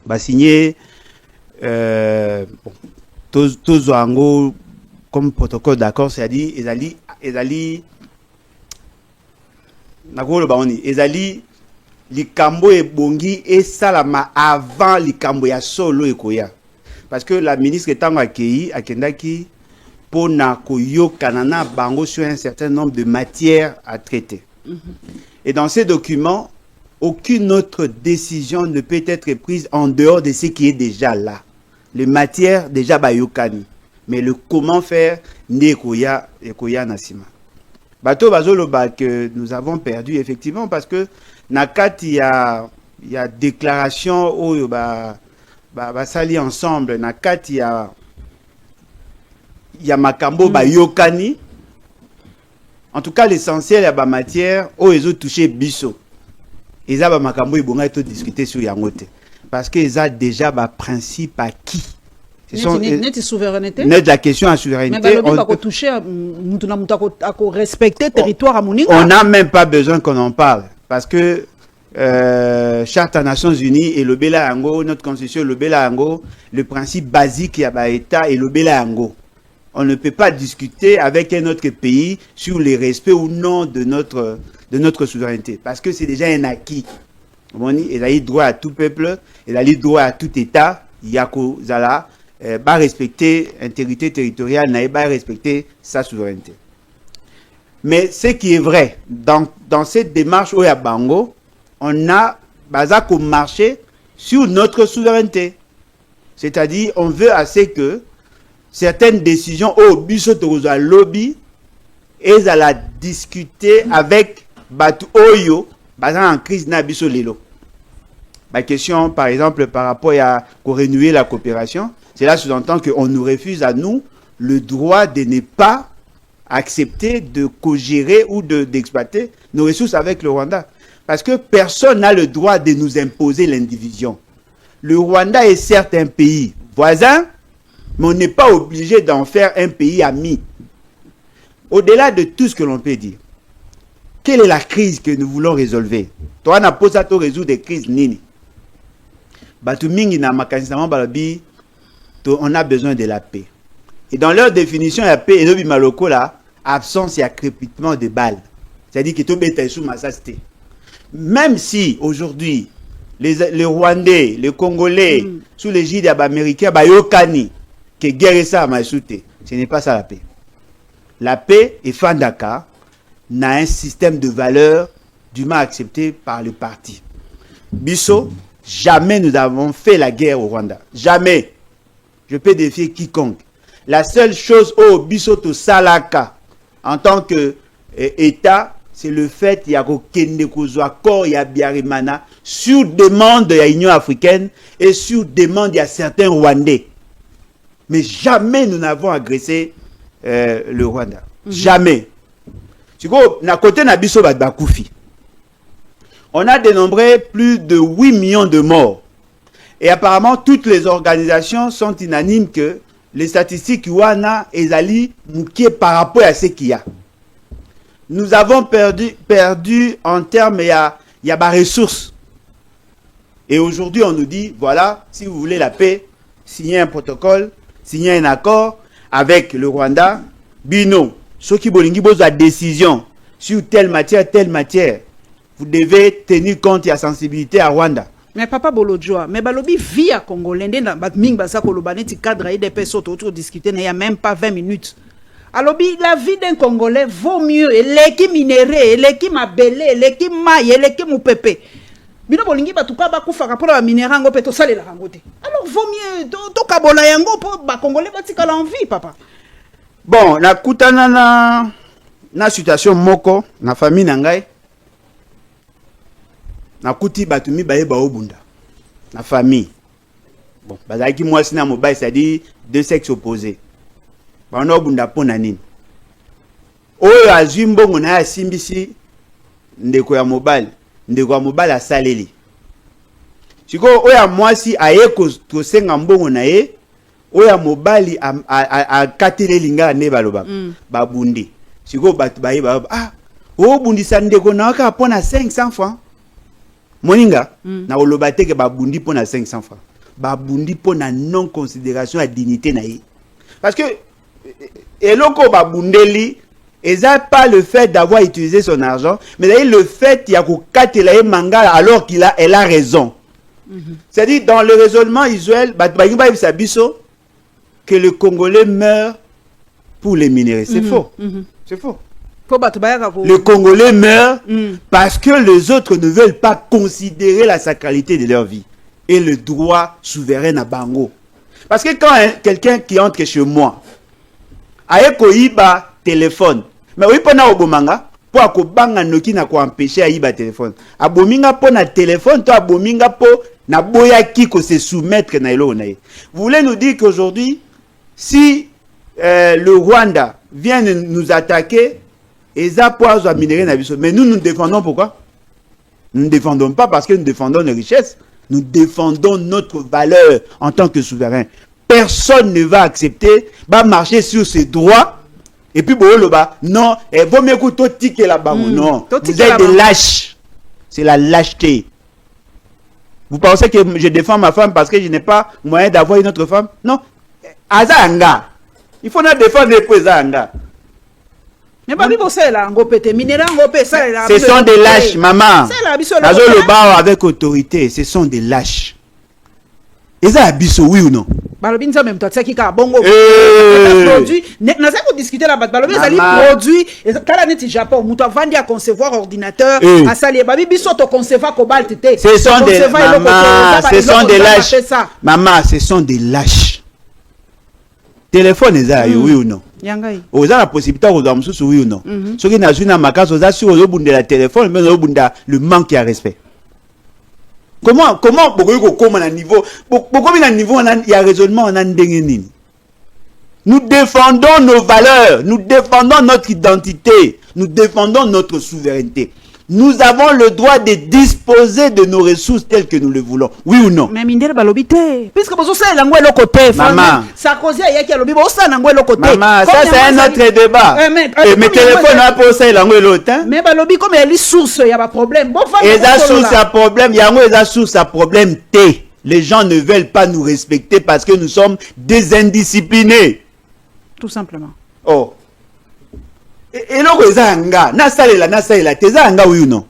ba signé bon, tous ango comme protocole d'accord, c'est-à-dire ezali nakolo ba oni ezali likambo ebongi esalama avant likambo ya solo ekoya, parce que la ministre etango akendaki pona koyokana na bango sur un certain nombre de matières à traiter. Et dans ces documents, aucune autre décision ne peut être prise en dehors de ce qui est déjà là. Les matières déjà bayokani, mais le comment faire nekoya nasima. Bato bazolo ba que nous avons perdu effectivement, parce que nakati il y a déclaration oyo ba sali ensemble, nakati il y a makambo bayokani. En tout cas, l'essentiel est la matière où ils ont touché biso. Ils ont makambo ibonga to discuter sur yangote, parce que ils ont déjà ba principe acquis. Ce sont net souveraineté. Net la question à souveraineté. Mais on pas toucher à respecter territoire à Moninga. On n'a même pas besoin qu'on en parle, parce que charte des Nations Unies et le Bela Yango, notre constitution le Bela Yango, le principe basique ya ba état et le Bela Yango. On ne peut pas discuter avec un autre pays sur le respect ou non de notre souveraineté, parce que c'est déjà un acquis. Il a eu droit à tout peuple, il a eu droit à tout État. Yako Zala va respecter l'intégrité territoriale, n'a pas respecter sa souveraineté. Mais ce qui est vrai, dans cette démarche au Bango, on a basé marché sur notre souveraineté. C'est-à-dire, on veut assez que certaines décisions au bisoto lobby et à la discuter avec Batu Oyo, basant en crise na biso lelo. Ma question, par exemple, par rapport à renouer la coopération, cela sous-entend qu'on nous refuse à nous le droit de ne pas accepter de co-gérer ou d'exploiter nos ressources avec le Rwanda. Parce que personne n'a le droit de nous imposer l'indivision. Le Rwanda est certes un pays voisin, mais on n'est pas obligé d'en faire un pays ami. Au-delà de tout ce que l'on peut dire, quelle est la crise que nous voulons résolver? Toi, on a posé à toi résoudre des crises nini. On a besoin de la paix. Et dans leur définition, la paix est maloko là, absence et crépitement de balles. C'est-à-dire que tout est sous massacre. Même si aujourd'hui, les Rwandais, les Congolais, sous l'égide des Américains, yokani, que guerre ça à Maïsoute, ce n'est pas ça la paix. La paix est Fandaka, n'a un système de valeurs dûment accepté par le parti. Bisso, jamais nous avons fait la guerre au Rwanda. Jamais. Je peux défier quiconque. La seule chose au Bisso to Salaka, en tant que État, c'est le fait qu'il y a accord, il y a Biarimana, sur demande de l'Union africaine et sur demande de certains Rwandais. Mais jamais nous n'avons agressé le Rwanda. Jamais. Tu vois, na côté Nabiso Bakoufi, on a dénombré plus de 8 millions de morts. Et apparemment, toutes les organisations sont unanimes que les statistiques Wana et Zali Mouké par rapport à ce qu'il y a. Nous avons perdu en termes, il y a des ressources. Et aujourd'hui, on nous dit, voilà, si vous voulez la paix, signez un protocole, signez un accord avec le Rwanda. Bino, ceux qui bolingi posent la décision sur telle matière, vous devez tenir compte de la sensibilité à Rwanda. Mais papa Bolodjoa, mais balobi via Congolais, ming basa kolobaneti cadre IDP soto autour discuter, il n'y a même pas 20 minutes. Alors, la vie d'un Congolais vaut mieux. L'équipe minéré, l'équipe mabélé, l'équipe maille, l'équipe moupepe. Bino bolingi batuka bakufa rapport à minérango peto sale la rangote. Alors vaut mieux to kabola yango po ba Congolais batika l'envie papa. Bon, na kutana na situation moko na famille nangai. Na kuti batumi baye ba obunda. Na famille. Bon, bazaki moi sina mobile, c'est-à-dire deux sexes opposés. Bano bunda pona nini. Oyo azwi mbongo na simbisi ndeko ya mobile asaleli. Siko oya mwasi aye ko senga mbongo na ye, oya mobile a katele linga ne baloba babundi. Siko batu baye ba bundisa ndeko na waka pona 500 francs. Moninga na oloba teke babundi pona 500 francs. babundi pour na non considération à dignité naïe. Parce que eloko babundeli eza pas le fait d'avoir utilisé son argent, mais le fait qu'il y a kokatela manga alors elle a raison. C'est-à-dire dans le raisonnement usuel, que le Congolais meurt pour les minéraux. C'est faux. C'est faux. Le Congolais meurt parce que les autres ne veulent pas considérer la sacralité de leur vie et le droit souverain à Bango. Parce que quand quelqu'un qui entre chez moi a un téléphone, mais oui, pendant Obomanga, pour akobanga noki na ko empêcher a iba téléphone. Abominga po na téléphone, to abominga po na boya ki ko se soumettre na elo nae. Vous voulez nous dire qu'aujourd'hui, si le Rwanda vient nous attaquer, eza poazo a minerai na biso. Mais nous défendons pourquoi? Nous ne défendons pas parce que nous défendons nos richesses. Nous défendons notre valeur en tant que souverain. Personne ne va accepter, va marcher sur ses droits. Et puis, non, il vaut mieux que tu tiques là-bas. Non, vous êtes des lâches. C'est la lâcheté. Vous pensez que je défends ma femme parce que je n'ai pas moyen d'avoir une autre femme? Non. Azanga. Il faut nous défendre les Azanga. Ce sont des lâches, maman. Avec autorité, ce sont des lâches. Et ça, abisso, oui ou non? Balobi nza même toi qui ka bongo produit na ça ko discuter là balobi ezali produit kala neti Japon muto vandi à concevoir ordinateur à sali babi biso to concevoir cobalt té ce sont des lâches maman ce sont des lâches téléphone eza oui ou non yangai oza la possibilité ko dormir sous oui ou non ce qui na juna makaso oza sur obunda téléphone mais obunda le manque de respect. Comment comment à niveau il y a raisonnement nous défendons nos valeurs, nous défendons notre identité, nous défendons notre souveraineté. Nous avons le droit de disposer de nos ressources telles que nous le voulons. Oui ou non? Mais mindele balobite. Puisque vous savez l'angoisse le côté. Maman. Ça cause à yaki alobi vous savez l'angoisse le côté. Maman, ça c'est un autre débat. Mais téléphone a pour ça l'angoisse l'autre. Mais balobi comme il y a source, il y a pas problème. Bon et ça source à problème, il y a source à problème T. Les gens ne veulent pas nous respecter parce que nous sommes des indisciplinés. Tout simplement. Oh. Et là, na salela, teza anga oui ou non?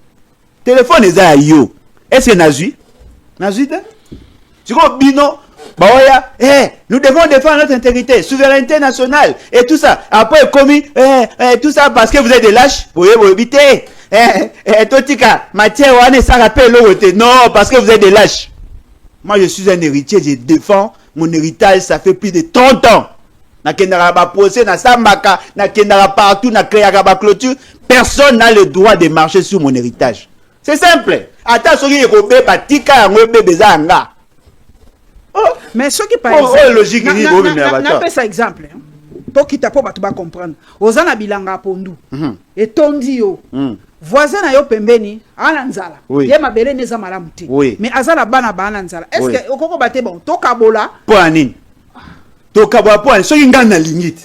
Téléphone eza yo. Est-ce que nazui? Nazui de? Tu vois, bino, baoya, nous devons défendre notre intégrité, souveraineté nationale, et tout ça. Après, commis, tout ça parce que vous êtes des lâches, vous éviter. Totika, matière, on ça rappelle l'autre. Non, parce que vous êtes des lâches. Moi, je suis un héritier, je défends mon héritage, ça fait plus de 30 ans. Personne n'a le droit de marcher sur mon héritage. C'est simple. Mais ce qui par logique, n'a pas exemple. Pour qui t'a pas comprendre. Ozana bilanga pondu. Et tondi yo. Voisin na yo pembeni ananzala. Ye mabele neza malamu te. Mais azala bana bananzala. Est-ce que okoko bate bon to kabola? Pour anine. Tokabwa point so ngana limite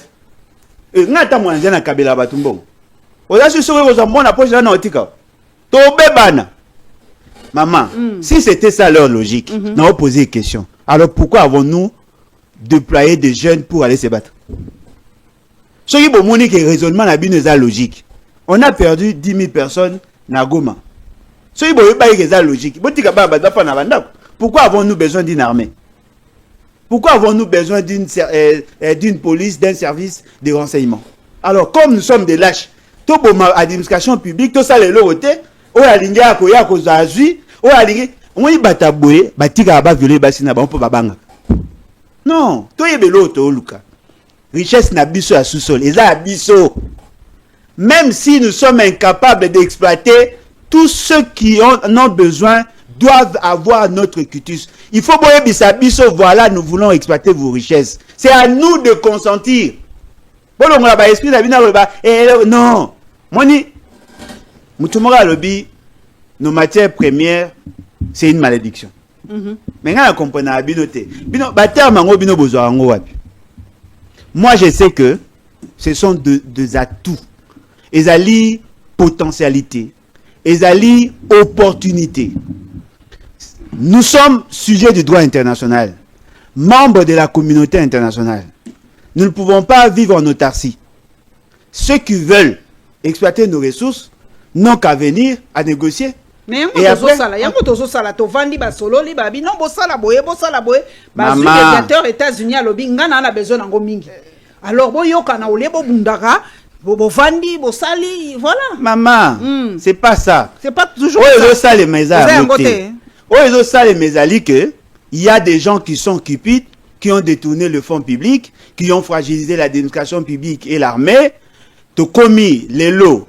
ngata mwanza na kabela batumbo oza susu ko zambona poche na otika to bebana maman si c'était ça leur logique on a posé une question. Alors pourquoi avons-nous déployé des jeunes pour aller se battre? Ce qui bon monique raisonnement na bino za logique. On a perdu 10 000 personnes na Goma. Ce qui bon ba eza logique. Botika ba fa na banda. Pourquoi avons-nous besoin d'une armée? Pourquoi avons-nous besoin d'une police, d'un service de renseignement? Alors, comme nous sommes des lâches, tout pour l'administration publique, tout ça, les lotés, on a l'ingé à Koya, on a l'ingé, on y bataboué, batika aba violé, basina, on peut babanga. Non, tout y est l'autre, Luka. Richesse n'a biso à sous-sol, et ça a biso. Même si nous sommes incapables d'exploiter, tous ceux qui en ont besoin doivent avoir notre cutus. Il faut boyer bisabiso, voilà, nous voulons exploiter vos richesses. C'est à nous de consentir. Bon, on a esprit non. Moni, mutumora lobi, nos matières premières, c'est une malédiction. Mais quand on comprend à binoté, bino bater mango bino bozo ango wapi. Moi, je sais que ce sont deux atouts. Ezali potentialité, ezali opportunité. Nous sommes sujets du droit international, membres de la communauté internationale. Nous ne pouvons pas vivre en autarcie. Ceux qui veulent exploiter nos ressources n'ont qu'à venir à négocier. Mais il y a to vandi ba solo li ba bi non bosala boye ba zu médiateur États-Unis a lobi ngana na besoin nango mingi. Alors boyoka na ole bo bundaka bo vandi bo sali voilà. Maman, c'est pas ça. C'est pas toujours ça. Les que il y a des gens qui sont cupides, qui ont détourné le fonds public, qui ont fragilisé l'administration publique et l'armée, ont commis les lots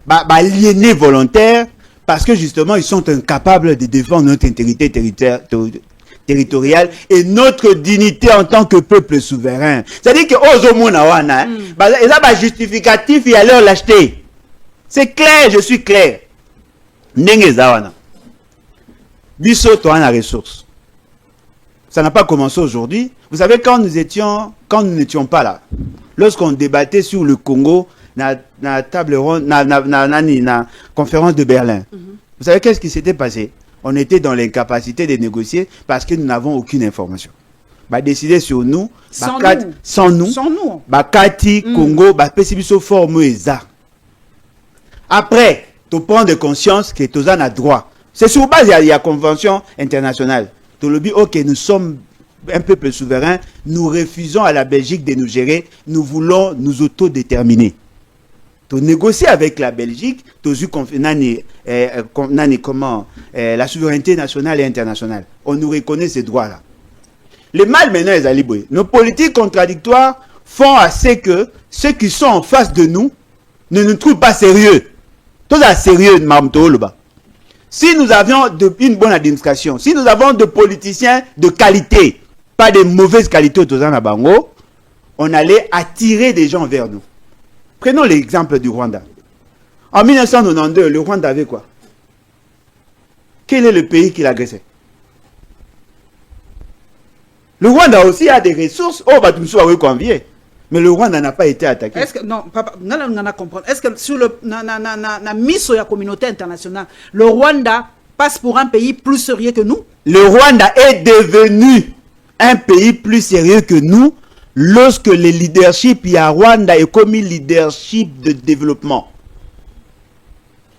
aliénés volontaires parce que justement ils sont incapables de défendre notre intégrité territoriale et notre dignité en tant que peuple souverain. C'est-à-dire que ils ont un justificatif et à leur l'acheter. C'est clair, je suis clair. Biso toi la ressource. Ça n'a pas commencé aujourd'hui. Vous savez, quand nous n'étions pas là, lorsqu'on débattait sur le Congo, na table ronde, na conférence de Berlin, vous savez qu'est-ce qui s'était passé? On était dans l'incapacité de négocier parce que nous n'avons aucune information. Décider sur nous, sans nous, Kati, Congo, Pesibiso forme eza. Après, tu prends de conscience que tu as droit. C'est sur base il y a convention internationale. Tu le dis, ok, nous sommes un peuple souverain, nous refusons à la Belgique de nous gérer, nous voulons nous autodéterminer. Tu négocies avec la Belgique, tu as la souveraineté nationale et internationale. On nous reconnaît ces droits-là. Le mal maintenant est à l'iboué. Nos politiques contradictoires font assez que ceux qui sont en face de nous ne nous trouvent pas sérieux. Tout ça sérieux, Mamtoloba. Si nous avions une bonne administration, si nous avons de politiciens de qualité, pas de mauvaise qualité autour de Bango, on allait attirer des gens vers nous. Prenons l'exemple du Rwanda. En 1992, le Rwanda avait quoi? Quel est le pays qui l'agressait? Le Rwanda aussi a des ressources. Oh, bah, tout ça va convier. Mais le Rwanda n'a pas été attaqué. Est-ce que, non, papa, on a comprendre. Est-ce que sur le na mise sur la communauté internationale, le Rwanda passe pour un pays plus sérieux que nous? Le Rwanda est devenu un pays plus sérieux que nous lorsque le leadership à Rwanda est comme un leadership de développement.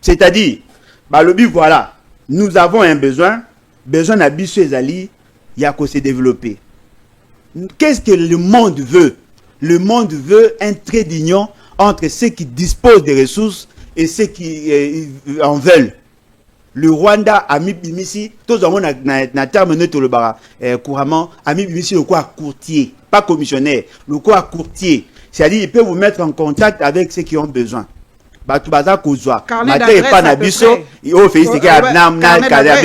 C'est-à-dire, voilà, nous avons un besoin d'habituer les alliés, il y a qu'à se développer. Qu'est-ce que le monde veut? Le monde veut un trait d'union entre ceux qui disposent des ressources et ceux qui en veulent. Le Rwanda a mis Bimisi, tous en na terme neutre le bara couramment, a mis Bimisi le quoi courtier, pas commissionnaire, le quoi courtier. C'est-à-dire il peut vous mettre en contact avec ceux qui ont besoin. Batu baza kozwa. Maté pas na biso, il fait ce qu'il y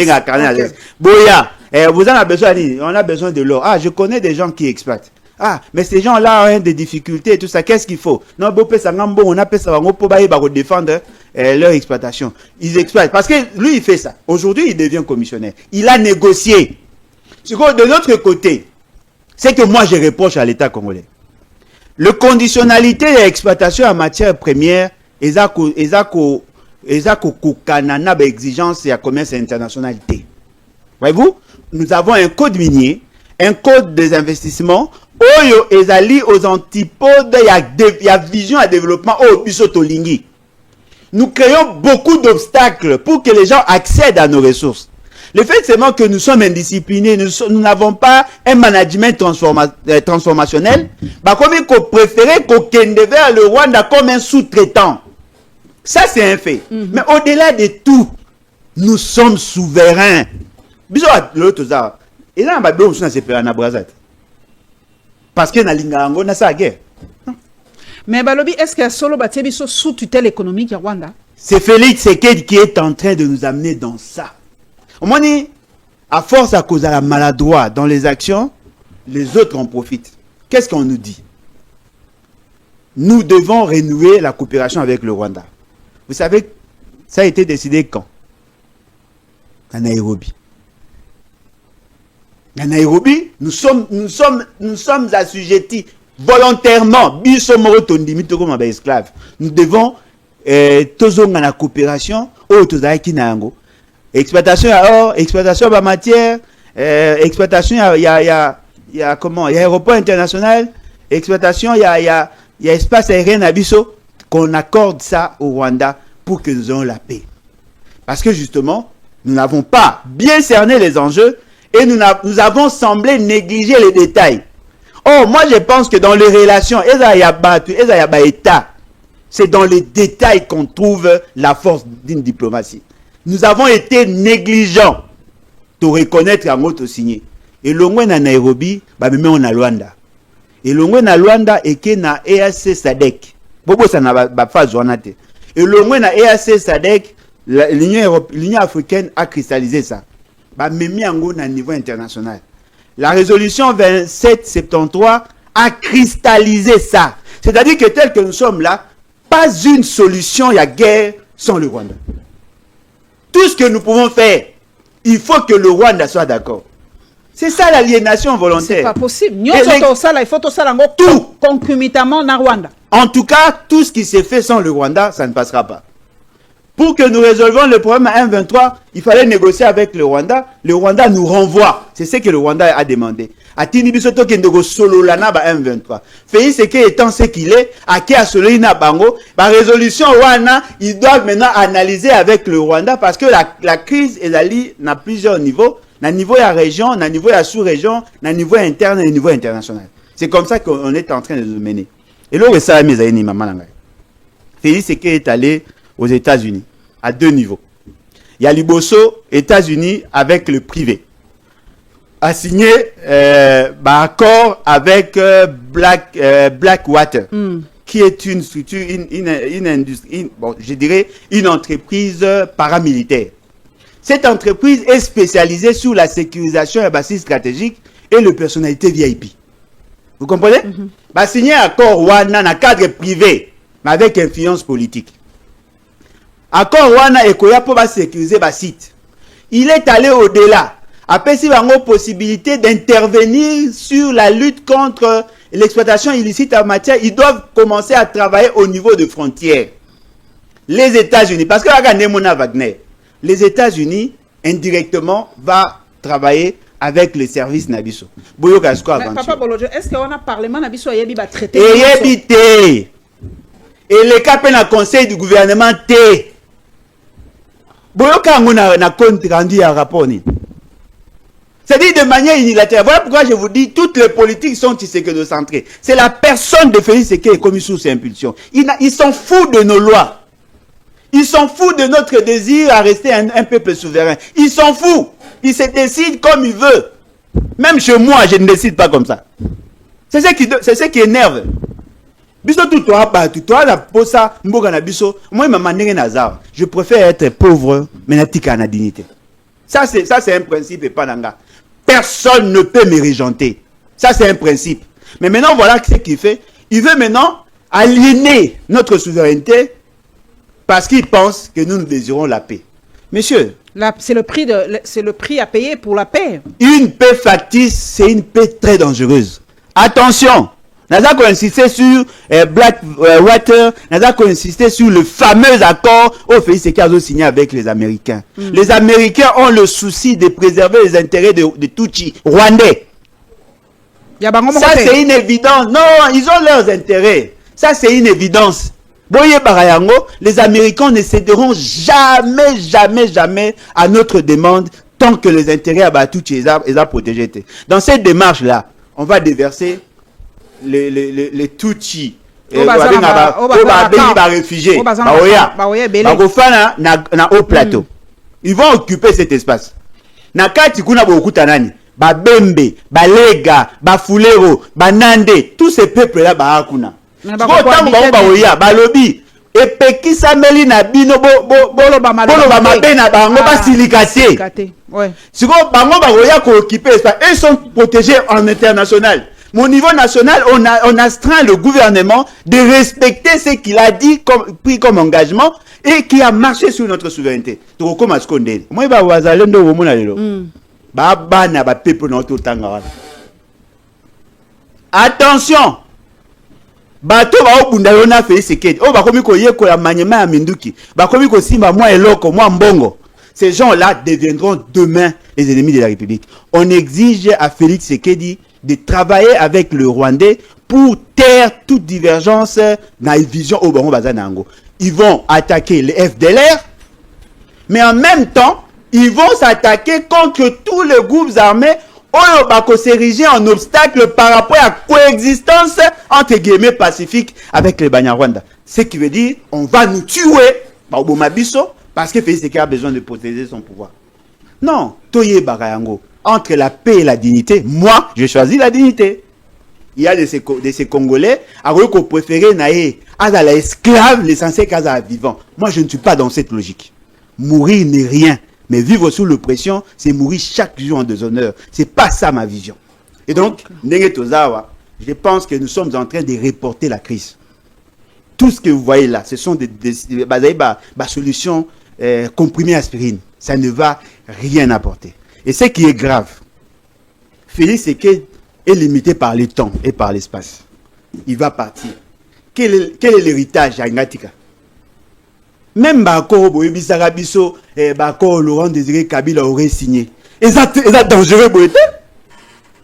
a carnet. Boya, vous en avez besoin, on a besoin de l'or. Ah, je connais des gens qui exploitent. Ah, mais ces gens-là ont des difficultés et tout ça. Qu'est-ce qu'il faut? Non, on appelle ça pour défendre leur exploitation. Ils exploitent. Parce que lui, il fait ça. Aujourd'hui, il devient commissionnaire. Il a négocié. De l'autre côté, c'est que moi, je reproche à l'État congolais. Le conditionnalité de l'exploitation en matière première, exigence et à commerce international. Voyez-vous, nous avons un code minier, un code des investissements, Oyo ezali aux antipodes, il y a vision à développement au Bisotolingi. Nous créons beaucoup d'obstacles pour que les gens accèdent à nos ressources. Le fait seulement que nous sommes indisciplinés, nous n'avons pas un management transformationnel, comme il préférait qu'on kende vers le Rwanda comme un sous-traitant. Ça c'est un fait. Mais au-delà de tout, nous sommes souverains. Et là, on va parce que na lingango na sa guerre. Mais balobi, est-ce que solo batiebiso sous tutelle économique à Rwanda? C'est Félix Tshisekedi qui est en train de nous amener dans ça. Au moins, à force à cause de la maladroit dans les actions, les autres en profitent. Qu'est-ce qu'on nous dit? Nous devons renouer la coopération avec le Rwanda. Vous savez, ça a été décidé quand? À Nairobi. À Nairobi, nous sommes assujettis volontairement. Nous devons la coopération. exploitation à or, exploitation à matière, exploitation il y a comment, il y a aéroport international, exploitation il y a espace aérien à Bisso, qu'on accorde ça au Rwanda pour que nous ayons la paix. Parce que justement, nous n'avons pas bien cerné les enjeux et nous avons semblé négliger les détails. Oh, moi je pense que dans les relations, c'est dans les détails qu'on trouve la force d'une diplomatie. Nous avons été négligents de reconnaître un autre signé. Et l'ongwe na Nairobi, même on a Luanda. Et l'ongwe na Luanda et que na EAC SADC. Bobo ça n'a pas phase journée. Et l'ongwe na EAC SADC, l'Union africaine a cristallisé ça. Même yango na niveau international. La résolution 2773 a cristallisé ça. C'est-à-dire que tel que nous sommes là, pas une solution à la guerre sans le Rwanda. Tout ce que nous pouvons faire, il faut que le Rwanda soit d'accord. C'est ça l'aliénation volontaire. C'est pas possible. Il faut tout concomitamment dans Rwanda. En tout cas, tout ce qui s'est fait sans le Rwanda, ça ne passera pas. Pour que nous résolvions le problème à 1,23, il fallait négocier avec le Rwanda. Le Rwanda nous renvoie. C'est ce que le Rwanda a demandé. A Tinibisoto Kendego solo lana ba 1,23. Félix Seke étant ce qu'il est, à qui a solo ina bango, ba résolution Rwanda, ils doivent maintenant analyser avec le Rwanda parce que la crise est na plusieurs niveaux. Na niveau de la région, na niveau de la sous-région, na niveau interne et niveau international. C'est comme ça qu'on est en train de nous mener. Et là, ça a mis à une maman. Félix Seke est allé aux États-Unis, à deux niveaux. Il y a Liboso, États-Unis, avec le privé, a signé accord avec Blackwater, qui est une structure, une industrie, bon, je dirais une entreprise paramilitaire. Cette entreprise est spécialisée sur la sécurisation et base stratégique et le personnalité VIP. Vous comprenez? Va signer un accord Wana dans cadre privé, mais avec influence politique. Accord Wana et Koya pour sécuriser le site. Il est allé au-delà. Après, il y a une possibilité d'intervenir sur la lutte contre l'exploitation illicite en matière. Ils doivent commencer à travailler au niveau de frontières. Les États-Unis, parce que Nemona Wagner, les États-Unis, indirectement, va travailler avec les services Nabiso. Papa Bolojo, est-ce qu'on a parlement Nabiso a yebi ba traité? Et les capes dans le conseil du gouvernement T. Boyoka na compte rendu à rapport ni. C'est-à-dire de manière unilatérale. Voilà pourquoi je vous dis, toutes les politiques sont centrées. C'est la personne de Félix Seke qui est commis sous ses impulsions. Ils s'en foutent de nos lois. Ils s'en foutent de notre désir à rester un peuple souverain. Ils s'en foutent. Ils se décident comme ils veulent. Même chez moi, je ne décide pas comme ça. C'est ce qui énerve. Je préfère être pauvre, mais n'a na dignité. Ça c'est un principe et pas d'anga. Personne ne peut me régenter. Ça c'est un principe. Mais maintenant voilà ce qu'il fait. Il veut maintenant aliéner notre souveraineté parce qu'il pense que nous désirons la paix. Monsieur, c'est le prix à payer pour la paix. Une paix factice, c'est une paix très dangereuse. Attention. Nous avons insisté sur Blackwater, nous avons insisté sur le fameux accord au Félix Seke a signé avec les Américains. Les Américains ont le souci de préserver les intérêts de Tutsi, Rwandais. Ça c'est une évidence. Non, ils ont leurs intérêts. Ça c'est une évidence. Boye Barayango, les Américains ne céderont jamais, jamais, jamais à notre demande tant que les intérêts à Tutsi sont protégés. Dans cette démarche-là, on va déverser les Tutsi réfugiés na haut plateau. Ils vont occuper cet espace. Na kati kuna bokuta nani Babembe, Balega, Bafulero, Banande, tous ces peuples là bahakuna. Balobi et pekisa meli na bino bolo ba mabe na bango basilikase. Siko bango baoya ko occuper espace. Ils sont protégés en international. Mon niveau national, on astreint le gouvernement de respecter ce qu'il a dit, pris comme engagement et qui a marché sur notre souveraineté. Moi, attention! Bato ba obunda yona Félix Seke. O ba komi ko yekola manyema ya minduki. Ba komi ko simba mwa eloko, mwa mbongo. ces gens-là deviendront demain les ennemis de la République. On exige à Félix Tshisekedi de travailler avec le Rwandais pour taire toute divergence dans la vision au Baron Bazanango. Ils vont attaquer les FDLR, mais en même temps, ils vont s'attaquer contre tous les groupes armés qui s'ériger en obstacle par rapport à la coexistence entre guillemets pacifique avec les Banyarwanda. Ce qui veut dire on va nous tuer par Bomabiso parce que Félix Tshisekedi a besoin de protéger son pouvoir. Non, Toye Barayango, entre la paix et la dignité, moi, je choisis la dignité. Il y a de ces Congolais, alors qu'on préférait naïe à la esclave, l'essentiel qu'à la vivant. Moi, je ne suis pas dans cette logique. Mourir n'est rien. Mais vivre sous l'oppression, c'est mourir chaque jour en déshonneur. C'est pas ça ma vision. Et donc, je pense que nous sommes en train de reporter la crise. Tout ce que vous voyez là, ce sont des solutions comprimées aspirine. Ça ne va rien apporter. Et ce qui est grave, Félix Tshisekedi est limité par le temps et par l'espace. Il va partir. Quel est l'héritage à Ngatika? Même Bako, Boyebisaka Biso, Bako, Laurent Désiré Kabila aurait signé. Et ça dangereux, Boyete?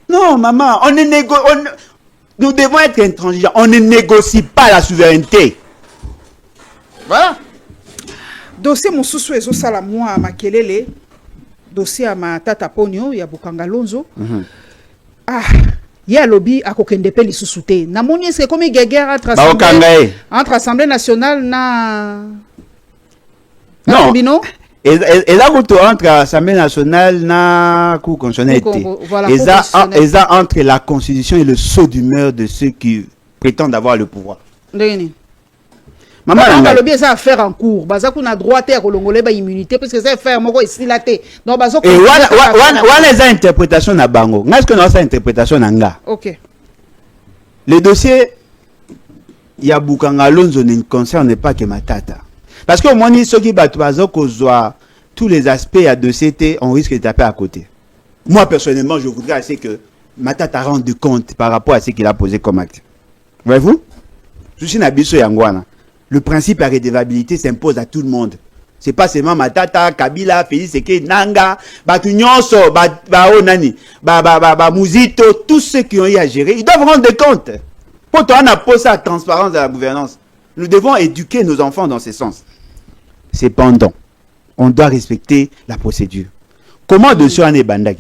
Non, maman, nous devons être intransigeants. On ne négocie pas la souveraineté. Voilà. Dossier Moussousou et Zosala Moua Makelele, dossier à ma tata Ponyo, ya Bukanga Lonzo. Ah, il y a lobby à Kokendepe li sous-souté. Namoni, c'est comme une guerre entre Assemblée nationale na. Non. Et là, entre l'Assemblée nationale et la Cour constitutionnelle. Et ça, entre la Constitution et le saut d'humeur de ceux qui prétendent avoir le pouvoir. Maman, on a le bien ça à faire en cours. Baza qu'on a droit à Kolongolais ba immunité parce que ça faire moko isilaté. Donc baza. Et voilà les interprétations na bango. Est-ce que nous avons interprétation nanga? OK. Le dossier Yabukanga Lonzo ne concerne pas que Matata. Parce que au moins, ceux qui battent tous les aspects à dossier, on risque de taper à côté. Moi, personnellement, je voudrais assez que Matata rende compte par rapport à ce qu'il a posé comme acte. Voyez-vous? Je suis Nabiso Yangwana. Le principe de la redevabilité s'impose à tout le monde. C'est pas seulement Matata, Kabila, Félix Tshisekedi, Nanga, Batunyonso, Onani, Muzito, tous ceux qui ont eu à gérer, ils doivent rendre compte. Pour toi, on a posé la transparence de la gouvernance. Nous devons éduquer nos enfants dans ce sens. Cependant, on doit respecter la procédure. Comment dossier en est bandag?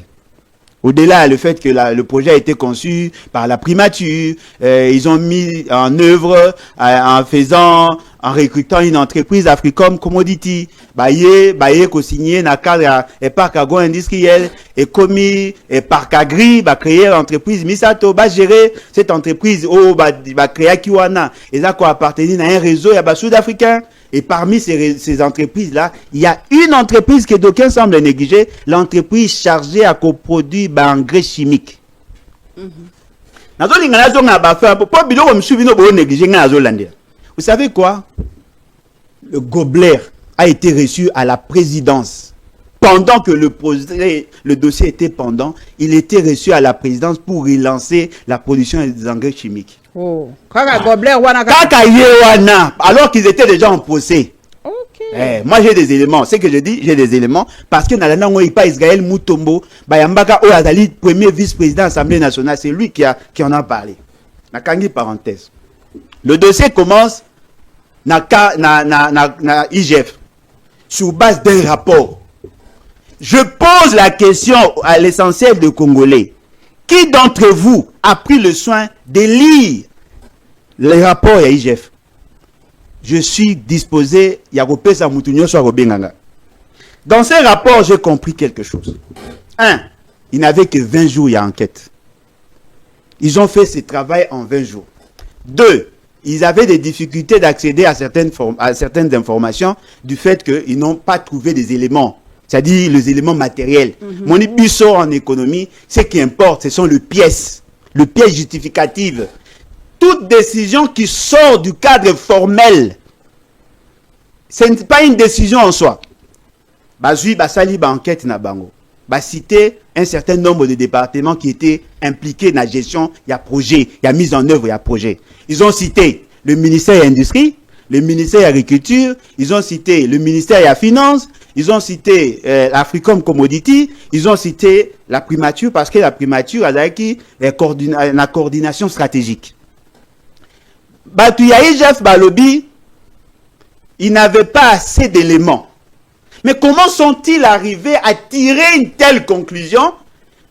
Au-delà du fait que le projet a été conçu par la primature, ils ont mis en œuvre en recrutant une entreprise Africom Commodity, baye co-signé dans le cadre et parc agro-industriel et commis et parc agri, créer l'entreprise Misato, gérer cette entreprise créer Kiwana, et ça appartenir à un réseau sud-africain. Et parmi ces entreprises-là, il y a une entreprise que d'aucuns semblent négliger, l'entreprise chargée à coproduire engrais chimiques. Vous savez quoi? Le Gobler a été reçu à la présidence. Pendant que le dossier était pendant, il était reçu à la présidence pour relancer la production des engrais chimiques. Oh. Alors qu'ils étaient déjà en procès. Okay. Moi j'ai des éléments. C'est que je dis, j'ai des éléments. Parce que dans la pas Israël Moutombo, Bayambaka Oyazali, premier vice-président de l'Assemblée nationale, c'est lui qui en a parlé. Parenthèse. Le dossier commence na IGF sur base d'un rapport. Je pose la question à l'essentiel de Congolais. Qui d'entre vous a pris le soin de lire les rapports à IGF? Je suis disposé, dans ces rapports, j'ai compris quelque chose. 1. Il n'avait que 20 jours, il y a enquête. Ils ont fait ce travail en 20 jours. 2. Ils avaient des difficultés d'accéder à certaines informations du fait qu'ils n'ont pas trouvé des éléments. C'est-à-dire les éléments matériels. Mon biso en économie, ce qui importe, ce sont les pièces justificatives. Toute décision qui sort du cadre formel, ce n'est pas une décision en soi. Bazui, basali, enquête na bango. Citer un certain nombre de départements qui étaient impliqués dans la gestion, il y a projet, il y a mise en œuvre, il y a projet. Ils ont cité le ministère de l'Industrie, le ministère de l'Agriculture, ils ont cité le ministère de la Finance, ils ont cité l'Africom Commodity, ils ont cité la primature parce que la primature a la coordination stratégique. Batouya IGF Balobi, ils n'avaient pas assez d'éléments. Mais comment sont-ils arrivés à tirer une telle conclusion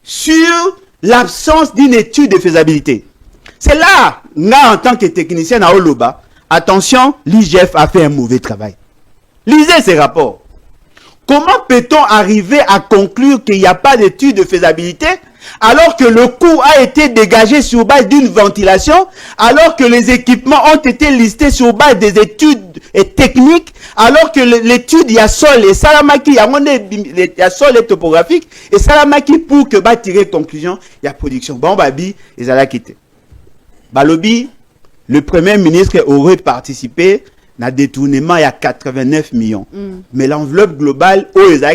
sur l'absence d'une étude de faisabilité? C'est là, en tant que technicien à Oloba, attention, l'IGF a fait un mauvais travail. Lisez ces rapports. Comment peut-on arriver à conclure qu'il n'y a pas d'étude de faisabilité alors que le coût a été dégagé sur base d'une ventilation, alors que les équipements ont été listés sur base des études techniques, alors que l'étude, il y a sol et salamaki, il y a sol et topographique, et salamaki pour que tirer conclusion, il y a production. Bon, babi, ils allaient quitter. Balobi, le premier ministre aurait participé à détournement, il y a 89 millions. Mais l'enveloppe globale,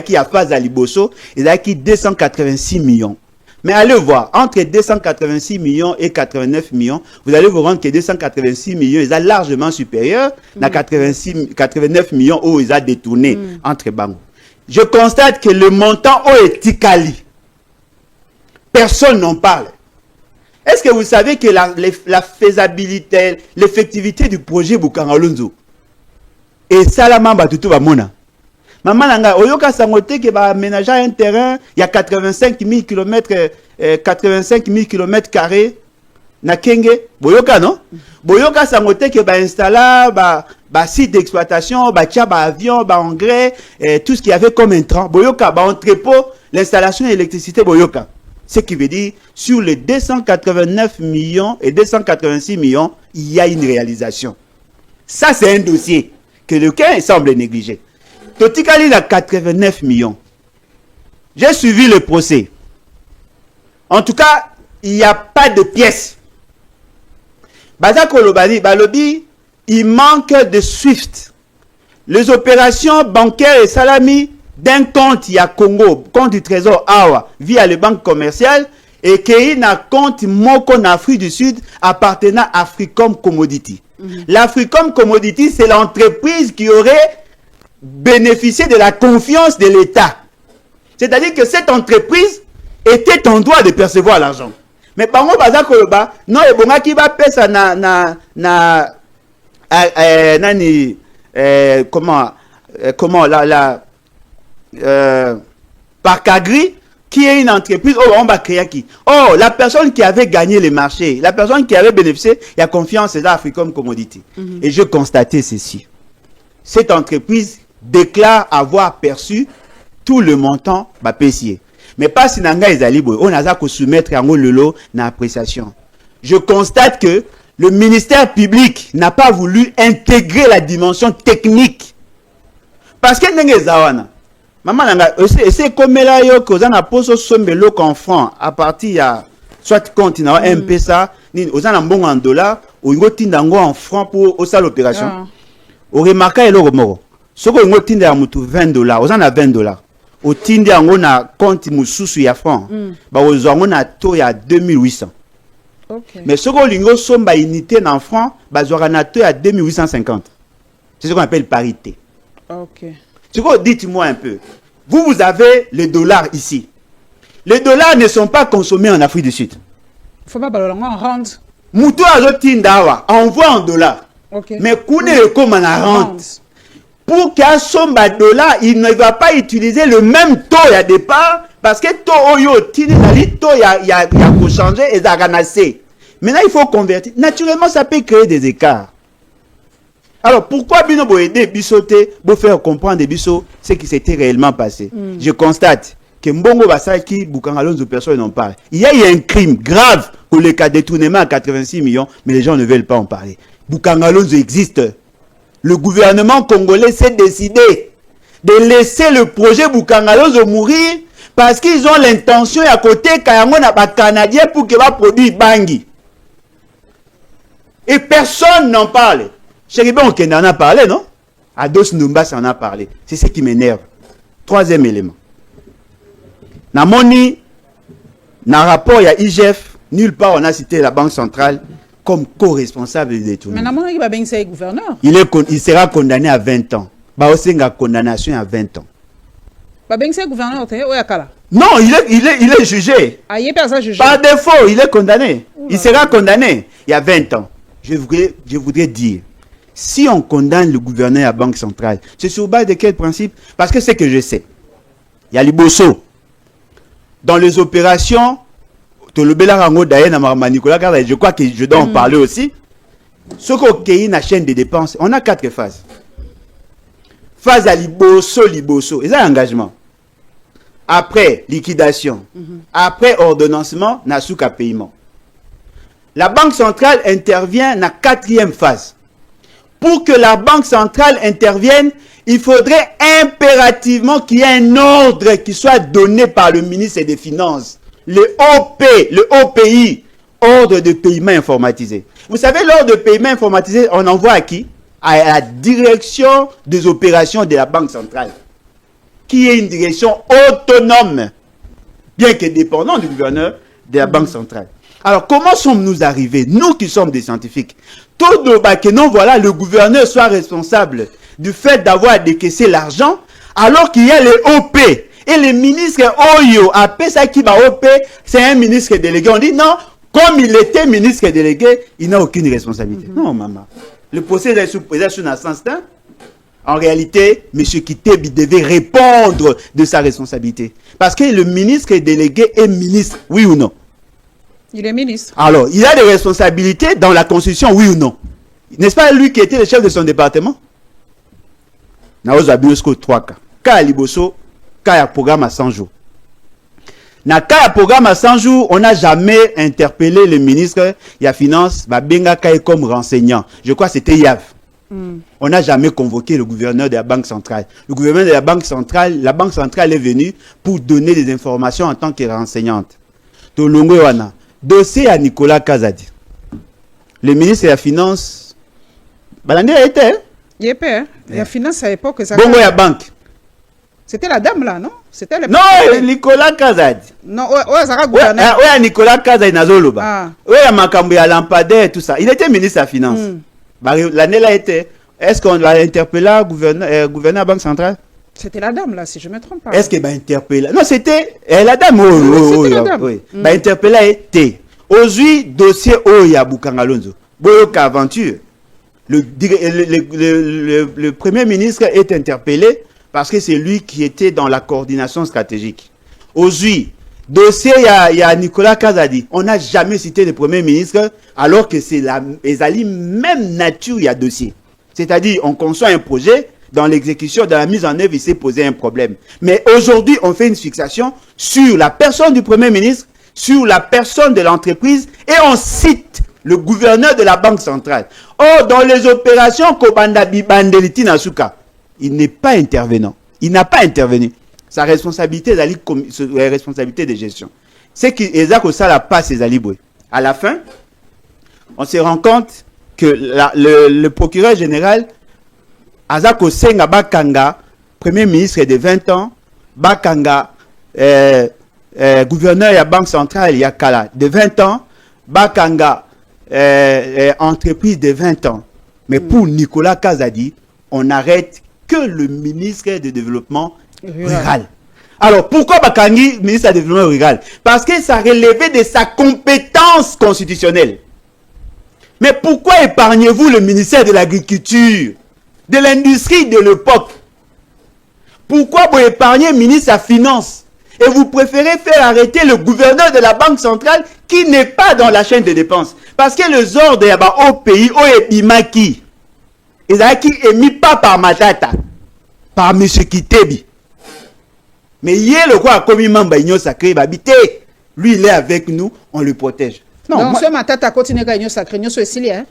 qui a fait à Liboso, il y a 286 millions. Mais allez voir, entre 286 millions et 89 millions, vous allez vous rendre que 286 millions, ils sont largement supérieurs à 89 millions où ils ont détourné entre banques. Je constate que le montant est Tikali. Personne n'en parle. Est-ce que vous savez que la faisabilité, l'effectivité du projet Bukangalonzo et Salama Batutu Bamona? Maman Nanga, Oyoka Sangote qui va aménager un terrain, il y a 85 000 km, 85 000 km carrés, na Kenge, Boyoka non? Boyoka Sangote qui va installer, site d'exploitation, avion, engrais, tout ce qu'il y avait comme intrant. Boyoka, entrepôt, l'installation d'électricité, Boyoka. Ce qui veut dire, sur les 289 millions et 286 millions, il y a une réalisation. Ça, c'est un dossier que le cas semble négligé. Totikali a 89 millions. J'ai suivi le procès. En tout cas, il n'y a pas de pièces. Bazako Balobi, il manque de SWIFT. Les opérations bancaires et salami d'un compte, il y a Congo, compte du trésor Awa, via les banques commerciales, et qu'il y a un compte Moko en Afrique du Sud appartenant à Africom Commodity. L'Africom Commodity, c'est l'entreprise qui aurait bénéficier de la confiance de l'État. C'est-à-dire que cette entreprise était en droit de percevoir l'argent. Mais par contre, Baza Koloba, non, et bon, qui va payer ça par Kagri, qui est une entreprise, on va créer qui? Oh, la personne qui avait gagné le marché, la personne qui avait bénéficié, il y a confiance dans Africom Commodity. Et je constatais ceci. Cette entreprise déclare avoir perçu tout le montant PCA. Mais pas si nanga ezalibo, on a qu'à soumettre en lolo na appréciation. Je constate que le ministère public n'a pas voulu intégrer la dimension technique. Parce que nanga zawana. Maman nanga, c'est comme là yo que on a posé sombelo en francs à partir à soit continent M-Pesa, ni ozana mbongo en dollars, ou ngotindango en francs pour au salle opération. Au remarquer le remoro. Ce que vous avez $20, vous en avez $20. Au tinde on a compte mususu ya franc. Vous avez un taux à 2800. Mais ce que vous avez somba unité en franc, vous avez un taux à 2850. C'est ce qu'on appelle parité. Dites-moi un peu. Vous avez les dollars ici. Les dollars ne sont pas consommés en Afrique du Sud. Il faut pas rendre. Moutou azotindawa envoie en dollars. Mais Koune comme en rente. Pour qu'un somme de dollars, il ne va pas utiliser le même taux à départ parce que taux oyo tini taux il y a pour changer et ça ranassé. Maintenant il faut convertir. Naturellement ça peut créer des écarts. Alors pourquoi bino bo aider bisoté pour faire comprendre biso ce qui s'était réellement passé. Je constate que Mbongo Basaki Bukangalonzo personne n'en parle. Il y a un crime grave pour le cas de détournement à 86 millions mais les gens ne veulent pas en parler. Bukangalonzo existe. Le gouvernement congolais s'est décidé de laisser le projet Bukangalonzo mourir parce qu'ils ont l'intention à côté Kayango n'a pas canadien pour qu'il va produire Bangui. Et personne n'en parle. Chéribon Okenda en a parlé, non? Ados Numba s'en a parlé. C'est ce qui m'énerve. Troisième élément. Namoni, dans le rapport, il y a IGF, nulle part on a cité la Banque centrale comme co-responsable du détournement. Mais il va gouverneur. Il sera condamné à 20 ans. Bah aussi une condamnation à 20 ans. Gouverneur, non, il est jugé. Par défaut, il est condamné. Il sera condamné il y a 20 ans. Je voudrais dire, si on condamne le gouverneur à la Banque centrale, c'est sur base de quel principe? Parce que c'est que je sais. Il y a Liboso. Dans les opérations, je crois que je dois en parler aussi. Ce qu'on a une chaîne de dépenses, on a 4 phases. Phase à Liboso, et ça engagement. Après liquidation, après ordonnancement, Nasuka paiement. La Banque centrale intervient dans la 4e phase. Pour que la Banque centrale intervienne, il faudrait impérativement qu'il y ait un ordre qui soit donné par le ministre des Finances. Le OPI, ordre de paiement informatisé. Vous savez, l'ordre de paiement informatisé, on envoie à qui? À la direction des opérations de la Banque centrale, qui est une direction autonome, bien que dépendant du gouverneur de la Banque centrale. Alors, comment sommes-nous arrivés, nous qui sommes des scientifiques, tout que non, voilà, le gouverneur soit responsable du fait d'avoir décaissé l'argent, alors qu'il y a les OP. Et les ministres Oyo, après ça qui va OP, c'est un ministre délégué. On dit non, comme il était ministre délégué, il n'a aucune responsabilité. Non, maman. Le procès est sous un sens d'un. En réalité, M. Kitebi devait répondre de sa responsabilité. Parce que le ministre délégué est ministre, oui ou non? Il est ministre. Alors, il a des responsabilités dans la Constitution, oui ou non? N'est-ce pas lui qui était le chef de son département? Naoza Biosco 3 cas. Cas Liboso, cas programme à 100 jours. Dans le cas programme à 100 jours, on n'a jamais interpellé le ministre de la Finance, Benga Kaye comme renseignant. Je crois que c'était Yav. On n'a jamais convoqué le gouverneur de la Banque centrale. Le gouverneur de la Banque centrale est venu pour donner des informations en tant que renseignante. Tolongo Wana. Dossier à Nicolas Kazadi. Le ministre de la Finance, Balande a été. Il est père. La Finance à l'époque, ça. Bongo ya banque. C'était la dame là, non? C'était le. Non, Nicolas Kazadi. Non, ouais, ça va gouverner. Ouais, Nicolas Kazadi Nazoloba. Ouais, il y a Makambo, il y a Lampadaire, tout ça. Il était ministre de la Finance. L'année là était. Est-ce qu'on l'a interpellé, gouverneur de la Banque centrale? C'était la dame là, si je ne me trompe pas. Est-ce qu'il va interpeller? Non, c'était la dame. C'était la dame. Oui. Interpellé était. Aujourd'hui, dossier Oya Bukangalonzo. Boyoka Aventure. Le premier ministre est interpellé parce que c'est lui qui était dans la coordination stratégique. Aujourd'hui, dossier, il y a Nicolas Kazadi. On n'a jamais cité le premier ministre alors que c'est la même nature, il y a dossier. C'est-à-dire, on conçoit un projet, dans l'exécution, dans la mise en œuvre, il s'est posé un problème. Mais aujourd'hui, on fait une fixation sur la personne du Premier ministre, sur la personne de l'entreprise, et on cite le gouverneur de la Banque centrale. Or, dans les opérations Kobanda Bibandeliti Nasuka, il n'est pas intervenant. Il n'a pas intervenu. Sa responsabilité, c'est la responsabilité de gestion. C'est qu'il a ça la passe ses aliboués. À la fin, on se rend compte que le procureur général Azako Senga Bakanga, premier ministre de 20 ans, Bakanga, gouverneur de la Banque centrale, Yakala, de 20 ans, Bakanga, entreprise de 20 ans. Mais pour Nicolas Kazadi, on n'arrête que le ministre du Développement rural. Alors, pourquoi Bakangi, ministre du Développement rural? Parce que ça relevait de sa compétence constitutionnelle. Mais pourquoi épargnez-vous le ministère de l'Agriculture, de l'industrie de l'époque? Pourquoi vous épargnez le ministre de la Finance et vous préférez faire arrêter le gouverneur de la Banque centrale qui n'est pas dans la chaîne de dépenses? Parce que les ordres au pays, au Epimaki, ils ont émis pas par Matata, par M. Kitebi. Mais hier, le roi a commis membre de sacré, lui il est avec nous, on le protège. Non, donc, ce Matata continue à gagner sacré, nous sommes ici, hein?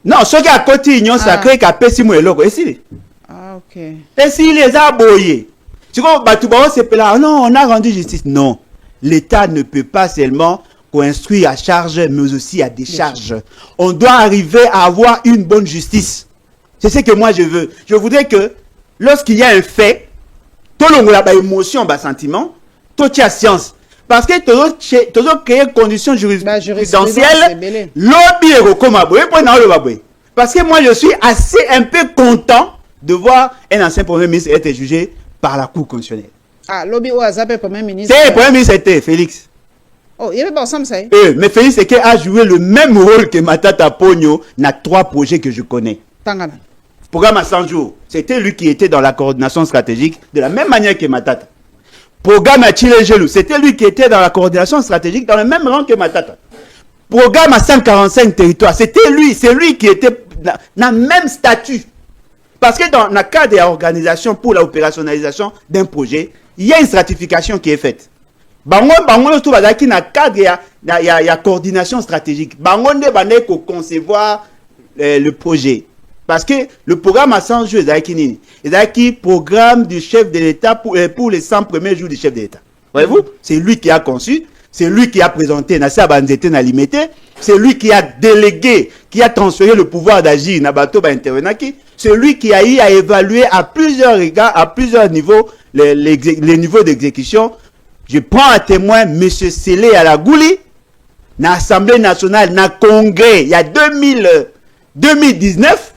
Non, ce qui a côté union sacrée qui a payé si moi logo ici. Ah ok. Et si les a boyés. Tu vois, Batouba c'est là. Non, on a rendu justice. Non, l'État ne peut pas seulement construire à charge, mais aussi à décharge. On doit arriver à avoir une bonne justice. C'est ce que moi je veux. Je voudrais que lorsqu'il y a un fait, tout le monde a émotion, sentiment, tout y a science. Parce que toujours créer conditions jurisprudentielles, lobby et comme parce que moi je suis assez un peu content de voir un ancien premier ministre être jugé par la Cour constitutionnelle. Ah, lobby ou Azapé premier ministre. C'est le premier ministre était Félix. Oh, il y avait pas ensemble ça. Mais Félix Seke a joué le même rôle que Matata Pogno dans 3 projets que je connais. Tangana. Programme à 100 jours, c'était lui qui était dans la coordination stratégique de la même manière que Matata. Programme à Chile-Gelou, c'était lui qui était dans la coordination stratégique dans le même rang que Matata. Programme à 145 territoires, c'était lui, c'est lui qui était dans le même statut. Parce que dans le cadre de l'organisation pour l'opérationnalisation d'un projet, il y a une stratification qui est faite. Bango tout va qui dans le cadre il y a coordination stratégique. Bango ne va concevoir le projet. Parce que le programme à 100 jours, c'est un programme du chef de l'État pour les 100 premiers jours du chef de l'État. Voyez-vous? C'est lui qui a conçu, c'est lui qui a présenté Nassa Banzete Nalimete, c'est lui qui a délégué, qui a transféré le pouvoir d'agir Nabato Intervenaki, c'est lui qui a eu à évaluer à plusieurs regards, à plusieurs niveaux, les niveaux d'exécution. Je prends à témoin M. Sélé Alagouli, dans l'Assemblée nationale, dans le Congrès, il y a 2019,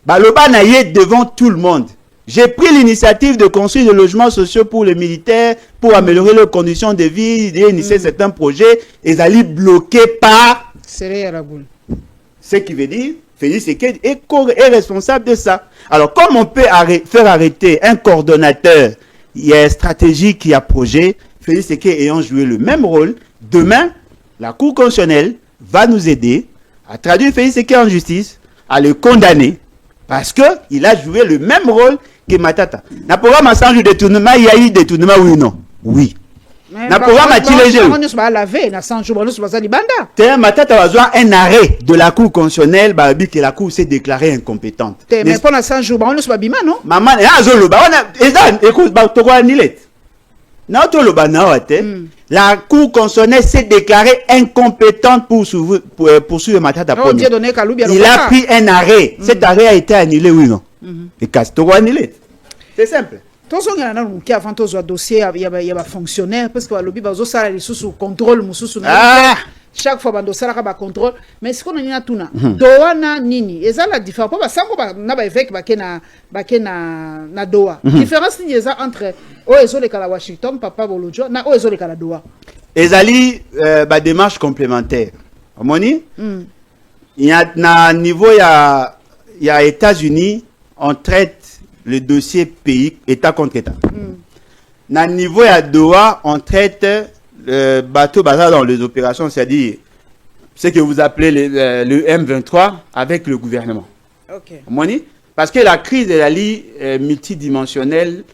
Baloba Naye devant tout le monde. J'ai pris l'initiative de construire des logements sociaux pour les militaires, pour améliorer leurs conditions de vie, d'initier certains projets, et ils allaient bloquer par... Ce qui veut dire, Félix Seke est responsable de ça. Alors, comme on peut faire arrêter un coordonnateur, il y a une stratégie qui a projet, Félix Seke ayant joué le même rôle, demain, la Cour constitutionnelle va nous aider à traduire Félix Seke en justice, à le condamner, parce qu'il a joué le même rôle que Matata. Dans le programme à 100 jours de détournement, il y a eu détournement, oui ou non? Oui. Dans le programme à Chile, Matata va avoir un arrêt de la Cour constitutionnelle, que la Cour s'est déclarée incompétente. Mais pendant 100 jours, on ne se pas bima, non? Maman, écoute, la Cour constitutionnelle s'est déclarée incompétente pour poursuivre Matata Pogno. Il a pris un arrêt. Cet arrêt a été annulé, oui ou non? Et Castoro annulé. C'est simple. Tout ce qui avant tous dossier, il y a fonctionnaire parce que le lobby va les sous contrôle, chaque fois bando sala ka contrôle, mais ce qu'on a tout na doana nini, et ça la différence pas ça na ba évêque ba na doa. Différence ni ça entre oezo le kala Washington papa Bolojo na oezo le kala doa. Ezali ba démarche complémentaire. Amoni? Il y a na niveau il y a États-Unis, on traite le dossier pays, État contre État. Dans le niveau à Doha, on traite le bateau bazar dans les opérations, c'est-à-dire ce que vous appelez le M23 avec le gouvernement. Ok. Parce que la crise est la multidimensionnelle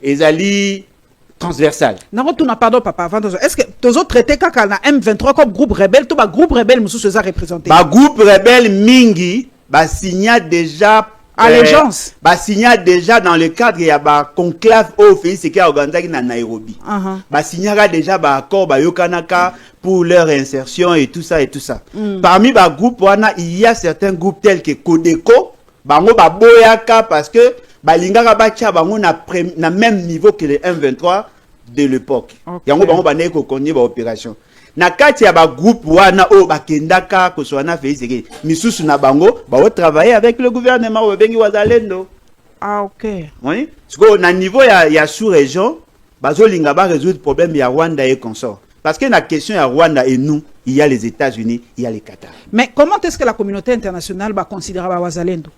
et la transversale. Non, tu n'as pardon, papa. Est-ce que tu as traité quand on a M23 comme groupe rebelle, tout le groupe rebelle, nous sommes représentés? Le groupe rebelle Mingi, signa déjà. Allégeance. Signa déjà dans le cadre il y a un conclave au Félix Seke organisé à Nairobi. Signera déjà un accord yokanaka pour leur insertion et tout ça et tout ça. Parmi les groupes il y a certains groupes tels que Codeco, bango boyaka parce que balingaka bacha bango na même niveau que les M23 de l'époque. Yango bango banaye ko konye ba opération. Na kati ya ba groupe wana o bakendaka ko soana Félix Seke misusu na bango ba travailler avec le gouvernement o bengi wazalendo. Ah ok. Oui. Parce que na niveau ya sous-région bazolinga ba résoudre problème ya Rwanda et consort. Parce que la question ya Rwanda et nous, il y a les États-Unis, il y a les Qatar. Mais comment est-ce que la communauté internationale va considérer ba wazalendo?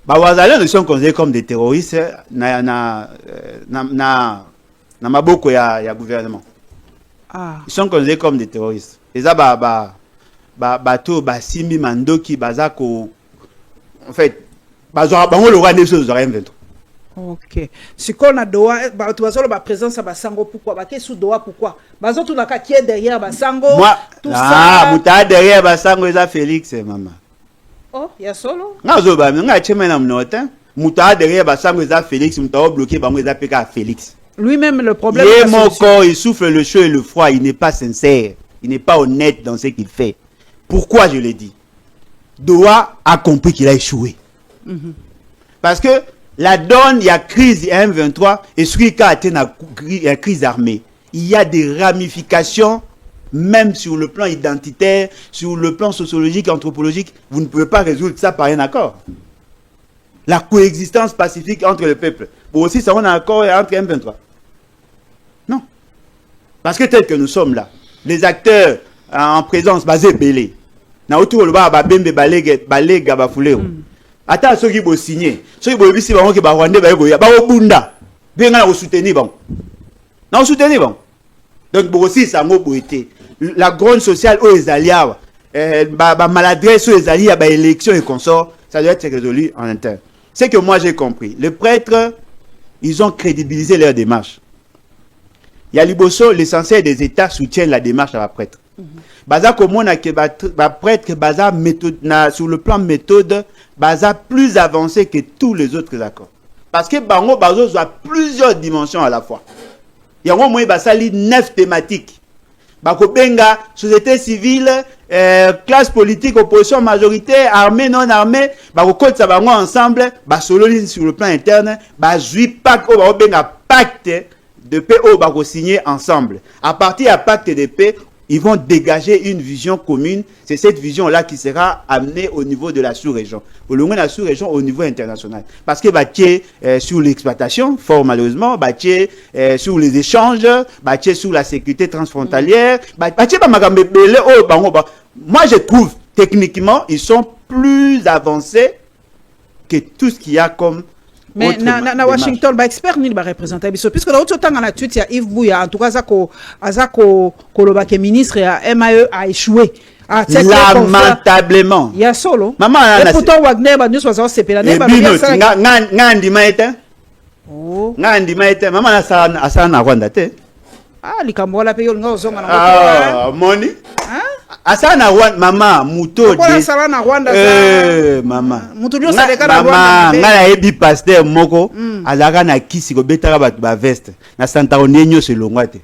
Ba wazalendo sont considérés comme des terroristes na maboko ya gouvernement. Ils sont considérés comme des terroristes. Et ça, bateau, Simbi, Mandoki, Bazako. En fait, le roi des choses, ok. Ce qu'on a Doha, tu vas la présence à Basango, pourquoi? Qu'est-ce que Doha, pourquoi? Bazo, tout le qui est derrière Basango. Moi, ça. Derrière Basango, c'est Félix, maman. Oh, il y a solo. Non, je vais derrière Basango, c'est Félix, Mouta bloqué, c'est Félix. Lui-même, le problème. Mon corps, il souffle le chaud et le froid. Il n'est pas sincère. Il n'est pas honnête dans ce qu'il fait. Pourquoi je l'ai dit? Doha a compris qu'il a échoué. Parce que la donne, il y a crise M23 et celui qui a été dans la crise armée. il y a des ramifications, même sur le plan identitaire, sur le plan sociologique, anthropologique. Vous ne pouvez pas résoudre ça par un accord. La coexistence pacifique entre le peuple. Bon, aussi, ça, on a un accord entre M23. Non. Parce que tel que nous sommes là, les acteurs en présence basés belé. Na autour le ba bembe balega bafuleo. Ata ceux qui vont signer, ceux qui vont bisi bango ke ba Rwanda ba yeboya ba obunda. Bien na soutenir bon. Na soutenir bon. Donc pour aussi ça ngo boité. La grande sociale aux Ezaliawa, ba maladresse aux Ezalia ba élection et consort, ça doit être résolu en interne. C'est que moi j'ai compris. Les prêtres, ils ont crédibilisé leur démarche. Il y a Liboso, l'essentiel des États soutiennent la démarche à la prêtre. Baza komona ke ba prêtre baza méthode sur le plan méthode baza plus avancé que tous les autres accords. Parce que bango bazo a plusieurs dimensions à la fois. Il y a au moins basali 9 thématiques. Bako benga société civile, classe politique, opposition majoritaire, armée non armée, bako kotsa bango ensemble, ba sololi sur le plan interne, ba jui pacte o bako benga pacte de paix au bako signer ensemble. À partir du pacte de paix, ils vont dégager une vision commune. C'est cette vision-là qui sera amenée au niveau de la sous-région. Au long de la sous-région, au niveau international. Parce que sur l'exploitation, fort malheureusement, sur les échanges, sur la sécurité transfrontalière, moi je trouve, techniquement, ils sont plus avancés que tout ce qu'il y a comme... Mais na Washington, ba expert ni ba représenter biso puisque là autant dans la tweet il y a Yves Bouya en tout cas azako koloba ke ministre ya MAE a échoué. Lamentablement. Il y a solo. Maman et pourtant Wagner ba nous soit sepela ne ba ngandi maeta. Oh. Ngandi maeta maman asa na Rwanda te. Ah likambo la pe yo nga ozonga na ah moni. Hein? Asana Rwanda mama muto de sala na Rwanda mama muto dio saleka na Rwanda ngala ebi pasteur moko azaka na kisi ko betaka ba veste na Santa Onenyo se longwate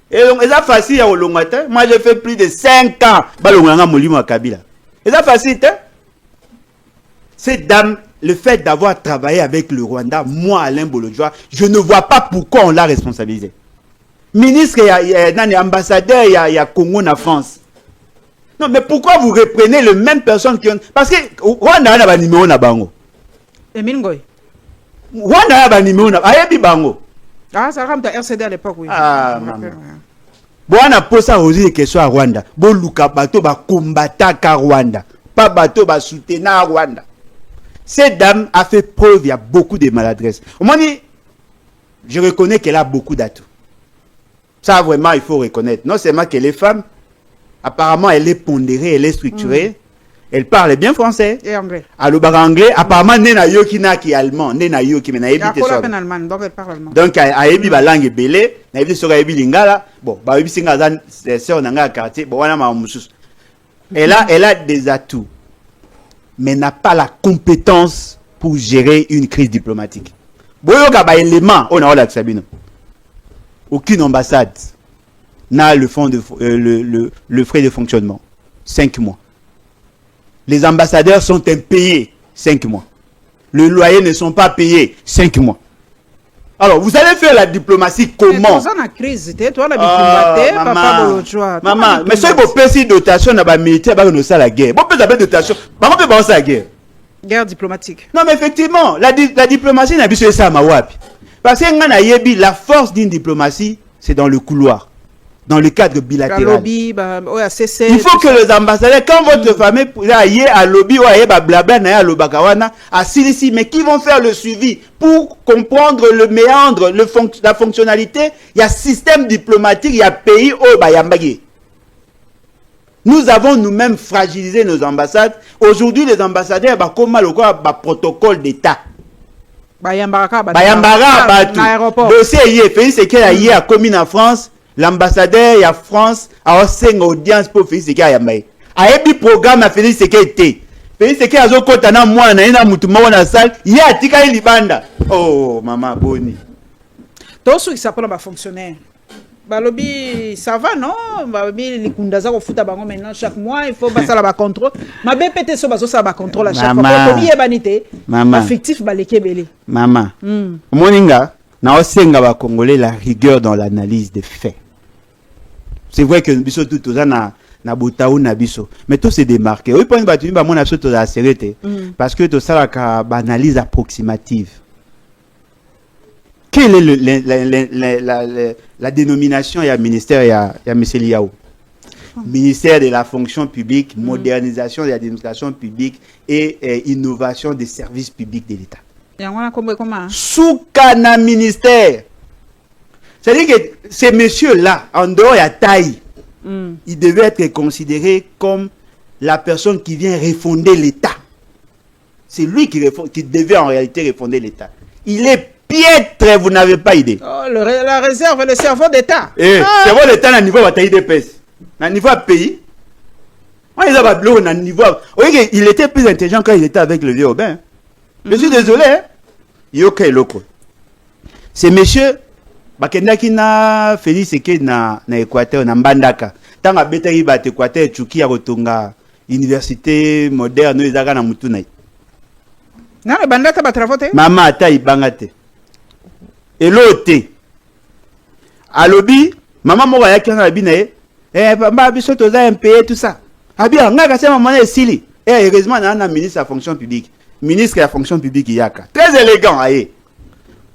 et donc eza facile ya longwate. Moi j'ai fait plus de 5 ans ba longanga molimo wa Kabila. Eza facile te. Cette dame, le fait d'avoir travaillé avec le Rwanda, moi Alain Bolodjoa, je ne vois pas pourquoi on l'a responsabilisé. Ministre et ambassadeur il y a Congo na France. Non, mais pourquoi vous reprenez les mêmes personnes qui ont... Parce que Rwanda a un numéro na bango. Emile Ngoy. Rwanda a un numéro na bango. Ah, ça ramène à RCD à l'époque, oui. Ah, maman. Bon, on a posé des questions à Rwanda. Bon, Luka Bato va combattre à Rwanda. Pas Bato va soutenir Rwanda. Cette dame a fait preuve, il y a beaucoup de maladresses. Au moins, je reconnais qu'elle a beaucoup d'atouts. Ça, vraiment, il faut reconnaître. Non seulement qu'elle est femme, apparemment, elle est pondérée, elle est structurée. Elle parle bien français. Et anglais. Alors, anglais. Apparemment, nena yoki na ki allemand. Nena yoki, mais na yebi te so. Donc, elle parle allemand. Donc, a yebi ba langue belé. Na yebi so yebi lingala. Bon, ba yebi singa zan sœur nanga quartier. Bon, wana ma musus. Elle a des atouts. Mais n'a pas la compétence pour gérer une crise diplomatique. Boyoka ba élément, on a ola Sabino. Aucune ambassade n'a le frais de fonctionnement. 5 mois. Les ambassadeurs sont impayés. 5 mois. Les loyers ne sont pas payés. 5 mois. Alors, vous allez faire la diplomatie comment? Maman, mais si vous payez dotation dans la militaire, vous avez la guerre. Vous payez dotation, vous avez la guerre. Guerre diplomatique. Non, mais effectivement, la diplomatie n'a pas besoin de ça, parce que la force d'une diplomatie, c'est dans le couloir, dans le cadre bilatéral. Il faut que les ambassadeurs, quand votre famille est à lobby ou à blabla, à l'obakawana, à Silisi, mais qui vont faire le suivi pour comprendre le méandre, la fonctionnalité, il y a système diplomatique, il y a pays au Bayambagi. Nous avons nous-mêmes fragilisé nos ambassades. Aujourd'hui, les ambassadeurs, comme le protocole d'État. Bayambara, dossier Félix Sekela a commis en France, l'ambassadeur y a France a aussi une audience pour Félix Sekela Yambaye. A ebi programme à Félix Sekela été. Félix Sekela zo kota na moi na ina mutu mwa na salle, ya atika libanda. Oh maman boni. Tout ce qui s'appelle ba fonctionnaire. Balobi ça va non? Balobi les kundaza ko futa bango maintenant chaque mois il faut passer la contrôle. Ma BPT so bazo ça ba contrôle à chaque fois. Balobi e banité. Maman. Affectif baleke belé. Maman. Moninga naosenga ba Congolais la rigueur dans l'analyse des faits. C'est vrai que biso tout ça na botaou na biso, mais tout se démarqué. Oui, point battu ba mon biso to la sérété parce que tout ça la analyse approximative. Quelle est la dénomination ya ministère ya monsieur Liao? Ministère de la fonction publique, modernisation de l'administration publique et innovation des services publics de l'État. Soukana ministère. C'est-à-dire que ces messieurs-là, en dehors de la taille, ils devaient être considérés comme la personne qui vient refonder l'État. C'est lui qui devait en réalité refonder l'État. Il est piètre, vous n'avez pas idée. Oh, la réserve, le cerveau d'État. Le cerveau d'État, à niveau bataille de pèse. À niveau pays. Il était plus intelligent quand il était avec le vieux Aubin. Je suis désolé. Ces messieurs, bakendaki na Félix Eke na Équateur, na Mbandaka. Tant que Betari bat Équateur, Tchouki a retonga université moderne, ils ont na mutunai. Na Mbandaka ba travaux te? Maman ata ibangate. Et l'autre, alobi, maman moko ya kana binae, ba biso toza un pays tout ça. Abi nga ka sema maman esili. Heureusement na ministre de la fonction publique. Ministre de la fonction publique yaka. Très élégant aye.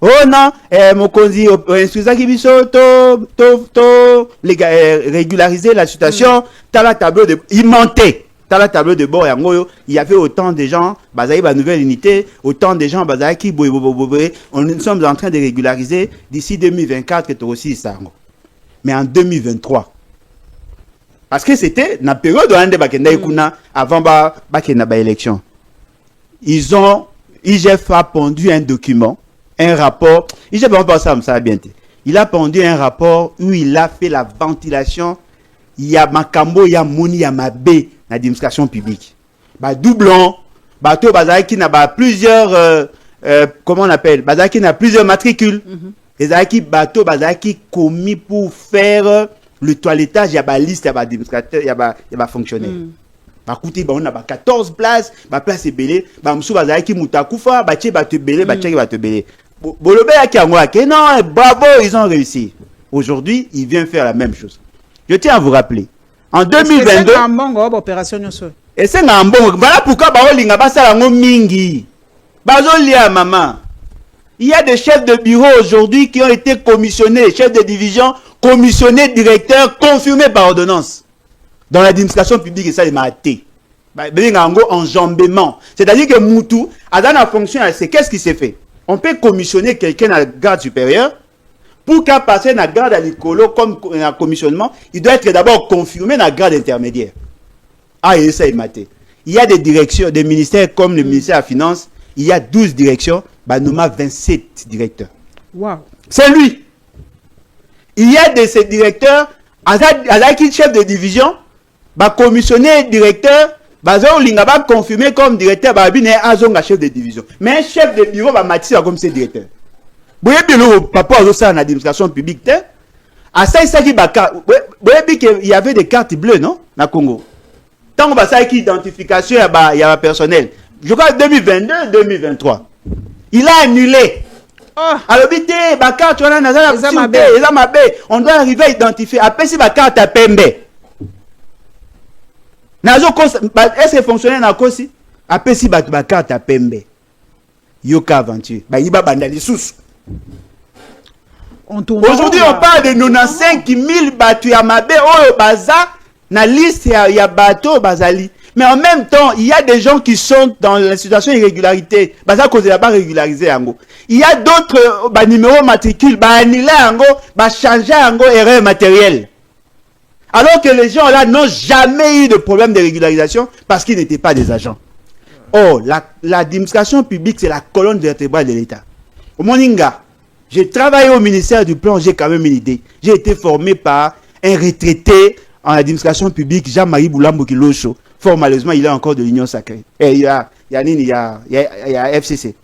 Oh non, mokonzi instruisaki biso régulariser la situation, tala tableau de il mentait. Dans la tableau de bord, il y avait autant de gens, basaï ba nouvelle unité, autant de gens basaï qui nous sommes en train de régulariser d'ici 2024 que tu aussi ça. Mais en 2023. Parce que c'était la période avant ba élection. IGF a pondu un document, un rapport. IGF va pas ça bien. Il a pondu un rapport où il a fait la ventilation. Il y a Makambo, il y a Moni, il y a Mabé. L'administration publique. Doublon, bateau bazaki n'a plusieurs comment on appelle, bazaki n'a plusieurs matricules. Les aki bateau bazaki commis pour faire le toilettage, il y a ba liste, il y a ba administrateur, il y a ba fonctionnaire. Écoutez, on a 14 places, ba place est belé, ba msou bazaki mutakufa, ba tché ba te belé, ba tché ba te belé. Bolobé aki angwa ke non, bravo, ils ont réussi. Aujourd'hui, ils viennent faire la même chose. Je tiens à vous rappeler. En 2022, et c'est un bon. Voilà pourquoi Baolinga Basalango Mingi. Bazolia maman. Il y a des chefs de bureau aujourd'hui qui ont été commissionnés, chefs de division, commissionnés, directeurs, confirmés par ordonnance. Dans l'administration publique, et ça, il m'a hâté. Enjambement. C'est-à-dire que Moutou, à dans la fonction, c'est qu'est-ce qui s'est fait? On peut commissionner quelqu'un à la garde supérieure. Pour qu'à passer dans la garde à l'écolo comme un commissionnement, il doit être d'abord confirmé dans la garde intermédiaire. Ah, et ça est maté. Il y a des directions, des ministères comme le ministère de la Finance, il y a 12 directions, bah, nous avons 27 directeurs. Wow. C'est lui. Il y a de ces directeurs, à la chef de division, bah, commissionné directeur, bah, on confirmé comme directeur, bah, un chef de division. Mais un chef de bureau, bah, Mathis, comme ses directeurs. Vous voyez bien le papa a ça en administration publique. À ça, il y avait des cartes bleues, non? Na Congo. Tant que ça, identification, il y a personnel. Je crois 2022-2023. Il a annulé. Alors, carte, on doit arriver à identifier. Après, si la carte a pembe. Est-ce que fonctionnaire n'a pas si? Après, si la carte a pembe. Yoka aventure. Il va bandali sous. Aujourd'hui, on parle de 95 000 bateaux à Mabé, au Baza, na liste il y a bateau Bazali. Mais en même temps, il y a des gens qui sont dans la situation d'irrégularité. Baza cause n'a pas régularisé Ango. Il y a d'autres numéros matricules, annulé Ango, changer Ango erreur matérielle. Alors que les gens là n'ont jamais eu de problème de régularisation parce qu'ils n'étaient pas des agents. Oh, l'administration publique, c'est la colonne vertébrale de l'État. Au Moninga, j'ai travaillé au ministère du Plan, j'ai quand même une idée. J'ai été formé par un retraité en administration publique, Jean-Marie Boulambo Kilosho. Fort malheureusement, il est encore de l'Union sacrée. Et il y a FCC.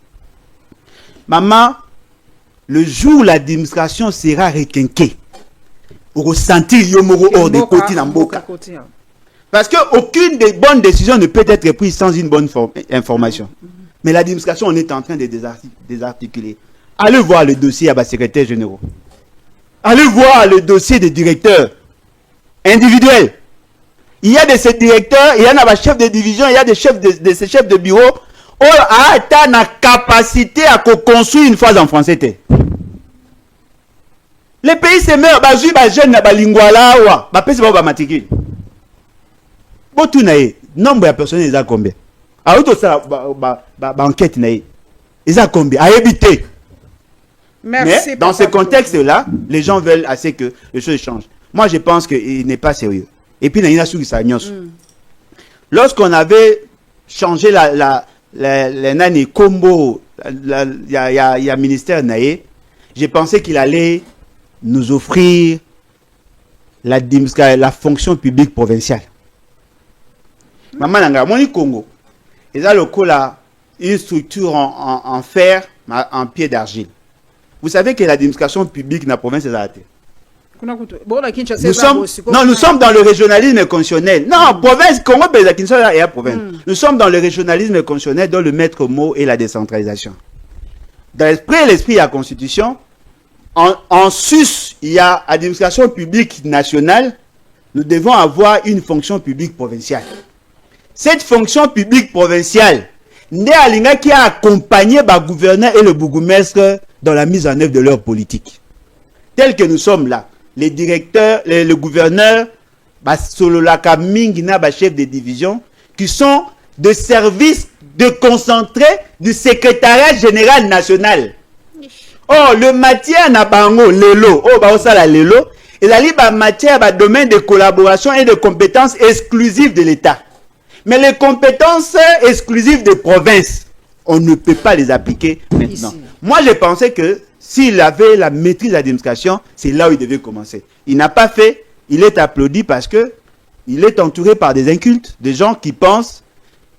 Maman, le jour où l'administration sera requinquée, pour ressentir Yomoro hors des côtés d'Amboka. Parce qu'aucune des bonnes décisions ne peut être prise sans une bonne information. Mais l'administration, on est en train de désarticuler. allez voir le dossier à bas secrétaire généraux. Allez voir le dossier des directeurs individuels. Il y a de ces directeurs, il y en a des chefs de division, il y a des chefs de ces chefs de bureau. On a la capacité à construire une phrase en français. Les pays se meurent, les jeunes, les lingwala, les pays se meurent, les matricules. Bon, tout n'est nombre de personnes, ils ont combien? Ah, oui, tout ça, enquête, ils ont combien? À éviter. Merci. Mais dans ce contexte-là, les gens veulent assez que les choses changent. Moi, je pense qu'il n'est pas sérieux. Et puis, il y a lorsqu'on avait changé la nani combo, il y a ministère Naé, j'ai pensé qu'il allait nous offrir la fonction publique provinciale. Maman Nanga, Moni Congo, ils ont une structure en fer, en pied d'argile. Vous savez que l'administration publique de la province est arrêtée. Nous sommes dans le régionalisme constitutionnel. Non, province, Congo, Kinshasa et province. Nous sommes dans le régionalisme constitutionnel dont le maître mot est la décentralisation. Dans l'esprit et l'esprit de la Constitution, en sus, il y a administration publique nationale, nous devons avoir une fonction publique provinciale. Cette fonction publique provinciale, qui a accompagné le gouverneur et le bourgmestre dans la mise en œuvre de leur politique. Tel que nous sommes là, les directeurs, le gouverneur, chef de division, qui sont de services de concentré du secrétariat général national. Oh, le matière n'a pas lelo, lelo, et la matière domaine de collaboration et de compétences exclusives de l'État. Mais les compétences exclusives des provinces, on ne peut pas les appliquer maintenant. Ici. Moi, je pensais que s'il avait la maîtrise de l'administration, c'est là où il devait commencer. Il n'a pas fait, il est applaudi parce que il est entouré par des incultes, des gens qui pensent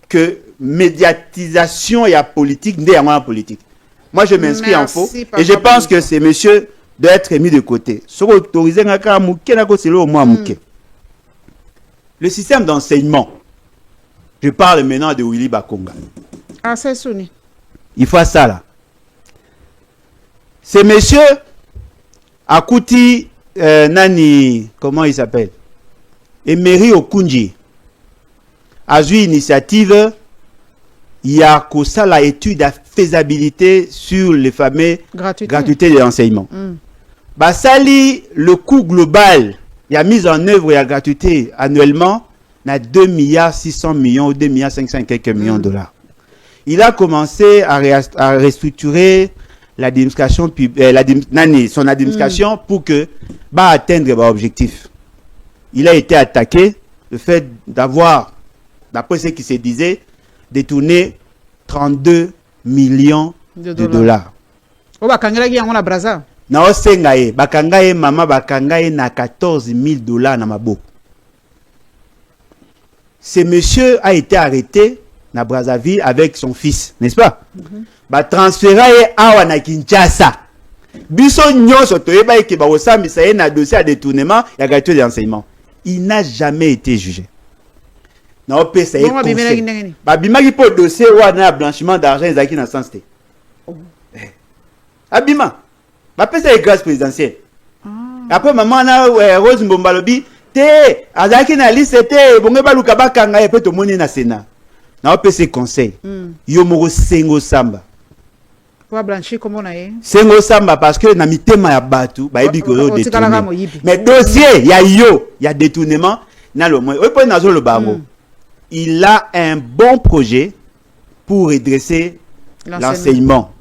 que médiatisation et la politique n'est pas politique. Moi, je m'inscris en faux et je pense que ces messieurs doivent être mis de côté. Le système d'enseignement, je parle maintenant de Willy Bakonga. Ah, c'est Souni. Il faut ça là. Ces messieurs, Akuti, Nani, comment il s'appelle? Emery Okunji, a eu une initiative, il y a que ça l'étude de faisabilité sur les fameux gratuité de l'enseignement. Basali, le coût global, il y a mis en œuvre la gratuité annuellement, à 2 milliards 600 millions ou 2 milliards 500 et quelques millions de dollars. Il a commencé à restructurer l'administration, son administration pour que atteindre l'objectif. Il a été attaqué, le fait d'avoir, d'après ce qui se disait, détourné 32 millions de dollars. Oh, bakangela on a braza. Na osengaye, bakangaye mama bakangaye na 14 000 dollars na mabo. Ce monsieur a été arrêté na Brazzaville avec son fils, n'est-ce pas? Transféré à na Kinshasa. Biso nyonso toyeba ke ba osambisa ye na dossier à détournement ya gratuité d'enseignement. Il n'a jamais été jugé. Na opesa ye conseil. Ba bimaki po dossier wana blanchiment d'argent ezaki na sens te. Abima. Ba pesa ye grâce présidentielle. Après maman na Rose Mbombalobi te azaki na liste te bonge baluka bakanga ye pe to moni na Sénat. Na opesa conseil. Yo moko sengo samba. Blanchir comme on a eu. Sengo samba parce que na mitema ya batu ba ebi ko détournement. Mais dossier il y a détournement na le moins. Oui, na zo le bango. Il a un bon projet pour redresser l'enseignement.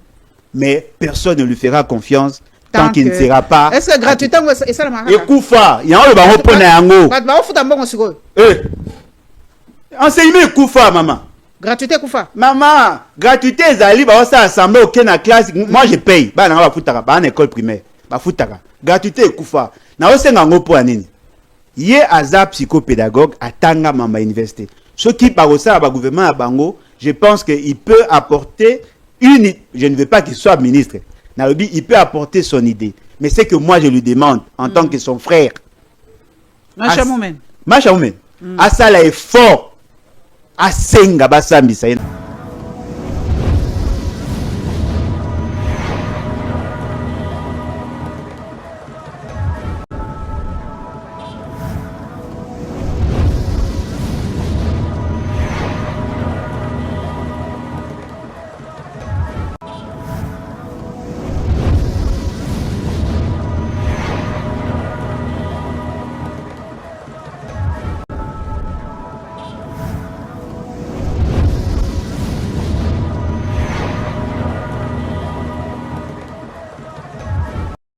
Mais personne ne lui fera confiance tant qu'il ne sera pas. Est-ce que gratuité et ça le Koufa, il y a le bango pour na yango. Enseignement Koufa maman. Gratuité Koufa. Maman, gratuité ezali ba osa assemblée aucun na classe. Moi je paye. Ba na ba futaka ba na école primaire. Ba futaka. Gratuité Koufa. Na osenga ngo po anini. Yé aza psychopédagogue atanga mama université. Ce qui par osa ba gouvernement à bango, je pense que il peut apporter une, je ne veux pas qu'il soit ministre. Nalobi, il peut apporter son idée. Mais c'est que moi je lui demande en tant que son frère. Machamoumen. Machamoumen. Asala est fort. Asenga basambisa.